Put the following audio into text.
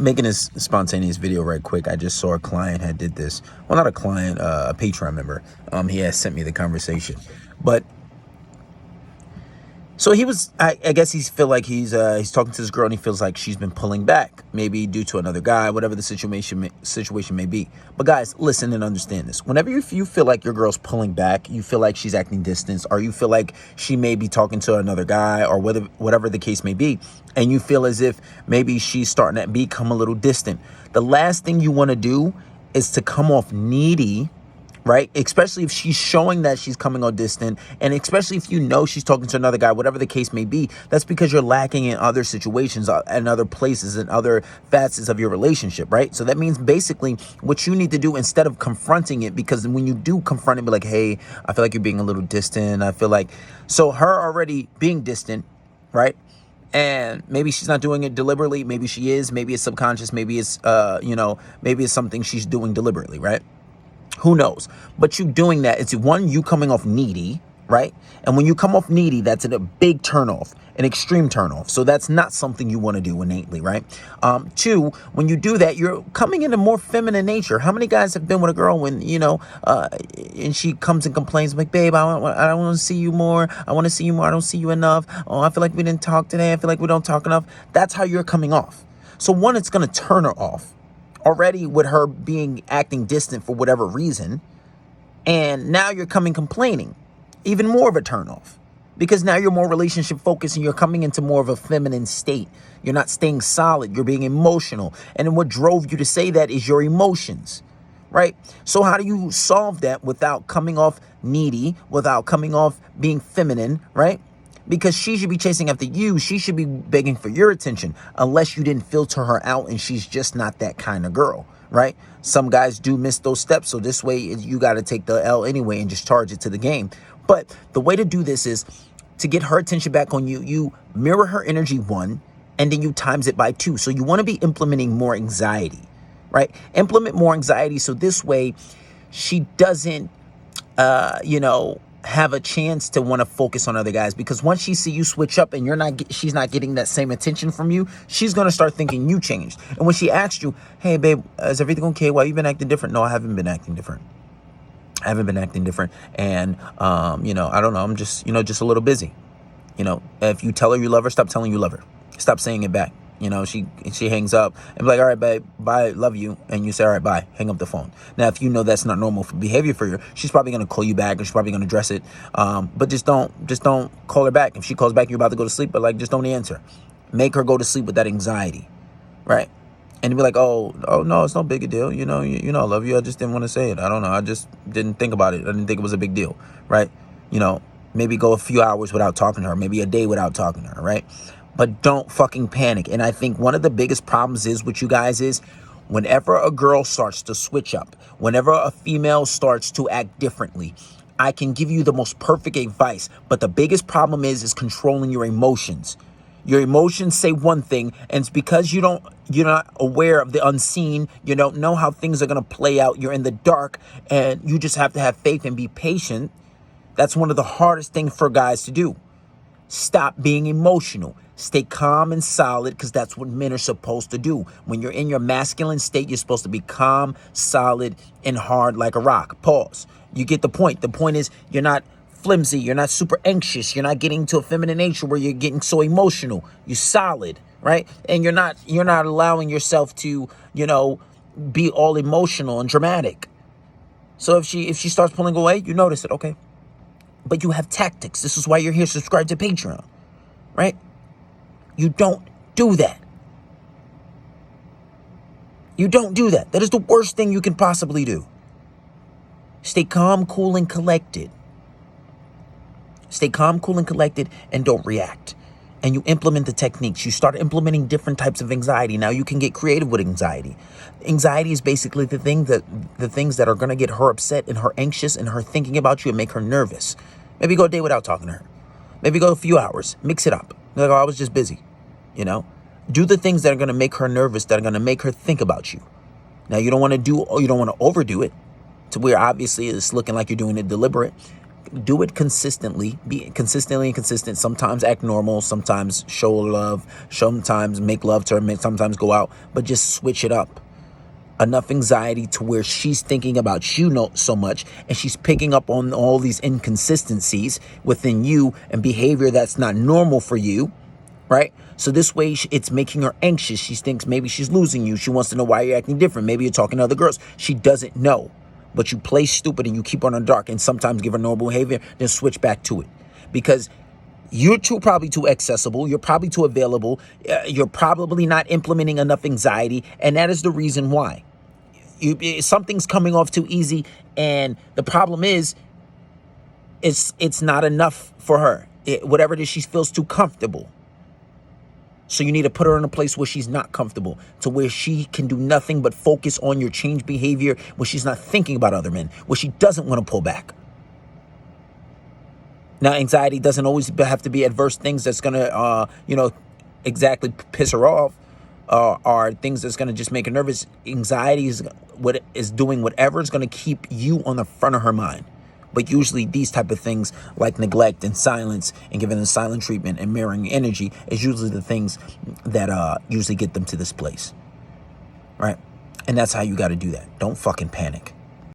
making this spontaneous video right quick. I just saw a client had did this. Well, not a client, a Patreon member. He has sent me the conversation. But so he was, I guess he's feel like he's talking to this girl and he feels like she's been pulling back, maybe due to another guy, whatever the situation may be. But guys, listen and understand this. Whenever you feel like your girl's pulling back, you feel like she's acting distant, or you feel like she may be talking to another guy, or whatever the case may be, and you feel as if maybe she's starting to become a little distant, the last thing you want to do is to come off needy, right? Especially if she's showing that she's coming on distant, and especially if you know she's talking to another guy, whatever the case may be. That's because you're lacking in other situations and other places and other facets of your relationship, right? So that means basically what you need to do, instead of confronting it, because when you do confront it, be like, hey, I feel like you're being a little distant. I feel like, so her already being distant, right? And maybe she's not doing it deliberately. Maybe she is. Maybe it's subconscious. Maybe it's, maybe it's something she's doing deliberately, right? Who knows? But you doing that, it's one, you coming off needy, right? And when you come off needy, that's a big turnoff, an extreme turnoff. So that's not something you want to do innately, right? Two, when you do that, you're coming into more feminine nature. How many guys have been with a girl when, and she comes and complains, like, babe, I want to see you more. I want to see you more. I don't see you enough. Oh, I feel like we didn't talk today. I feel like we don't talk enough. That's how you're coming off. So one, it's going to turn her off. Already with her acting distant for whatever reason, and now you're coming complaining, even more of a turnoff, because now you're more relationship focused and you're coming into more of a feminine state. You're not staying solid. You're being emotional, and then what drove you to say that is your emotions, right? So how do you solve that without coming off needy, without coming off being feminine, right? Because she should be chasing after you. She should be begging for your attention, unless you didn't filter her out and she's just not that kind of girl, right? Some guys do miss those steps. So this way you got to take the L anyway and just charge it to the game. But the way to do this is to get her attention back on you. You mirror her energy, one, and then you times it by two. So you want to be implementing more anxiety, right? Implement more anxiety. So this way she doesn't, have a chance to want to focus on other guys, because once she see you switch up and she's not getting that same attention from you, she's going to start thinking you changed. And when she asks you, hey babe, is everything okay? Why you been acting different? No, I haven't been acting different. And, I don't know. I'm just, just a little busy. If you tell her you love her, stop telling you love her. Stop saying it back. She hangs up and be like, all right, babe, bye, love you. And you say, all right, bye, hang up the phone. Now, if you know that's not normal behavior for you, she's probably going to call you back, or she's probably going to address it. But just don't call her back. If she calls back, you're about to go to sleep, but just don't answer. Make her go to sleep with that anxiety, right? And be like, oh no, it's no big a deal. I love you. I just didn't want to say it. I don't know. I just didn't think about it. I didn't think it was a big deal, right? Maybe go a few hours without talking to her, maybe a day without talking to her, right? But don't fucking panic. And I think one of the biggest problems is with you guys is whenever a girl starts to switch up, whenever a female starts to act differently, I can give you the most perfect advice. But the biggest problem is controlling your emotions. Your emotions say one thing, and it's because you're not aware of the unseen. You don't know how things are going to play out. You're in the dark, and you just have to have faith and be patient. That's one of the hardest things for guys to do. Stop being emotional. Stay calm and solid, because that's what men are supposed to do. When you're in your masculine state, you're supposed to be calm, solid, and hard like a rock. Pause. You get the point. The point is you're not flimsy. You're not super anxious. You're not getting to a feminine nature where you're getting so emotional. You're solid, right? And you're not allowing yourself to, be all emotional and dramatic. So if she starts pulling away, you notice it, okay? But you have tactics. This is why you're here. Subscribe to Patreon, right? You don't do that. You don't do that. That is the worst thing you can possibly do. Stay calm, cool, and collected. Stay calm, cool, and collected, and don't react. And you implement the techniques. You start implementing different types of anxiety. Now you can get creative with anxiety. Anxiety is basically the things that are going to get her upset and her anxious and her thinking about you and make her nervous. Maybe go a day without talking to her. Maybe go a few hours. Mix it up. Like, oh, I was just busy. Do the things that are going to make her nervous, that are going to make her think about you. Now, you don't want to overdo it to where obviously it's looking like you're doing it deliberate. Do it consistently. Be consistently and consistent. Sometimes act normal. Sometimes show love. Sometimes make love to her. Sometimes go out. But just switch it up. Enough anxiety to where she's thinking about you so much, and she's picking up on all these inconsistencies within you and behavior that's not normal for you, right? So this way it's making her anxious. She thinks maybe she's losing you. She wants to know why you're acting different. Maybe you're talking to other girls. She doesn't know. But you play stupid and you keep on dark and sometimes give her normal behavior, then switch back to it. Because you're probably too accessible. You're probably too available. You're probably not implementing enough anxiety. And that is the reason why. Something's coming off too easy. And the problem is, it's not enough for her. Whatever it is, she feels too comfortable. So you need to put her in a place where she's not comfortable, to where she can do nothing but focus on your change behavior, where she's not thinking about other men, where she doesn't want to pull back. Now, anxiety doesn't always have to be adverse things that's going to, exactly piss her off, or things that's going to just make her nervous. Anxiety is doing whatever is going to keep you on the front of her mind. But usually these type of things like neglect and silence and giving them silent treatment and mirroring energy is usually the things that usually get them to this place, right? And that's how you got to do that. Don't fucking panic.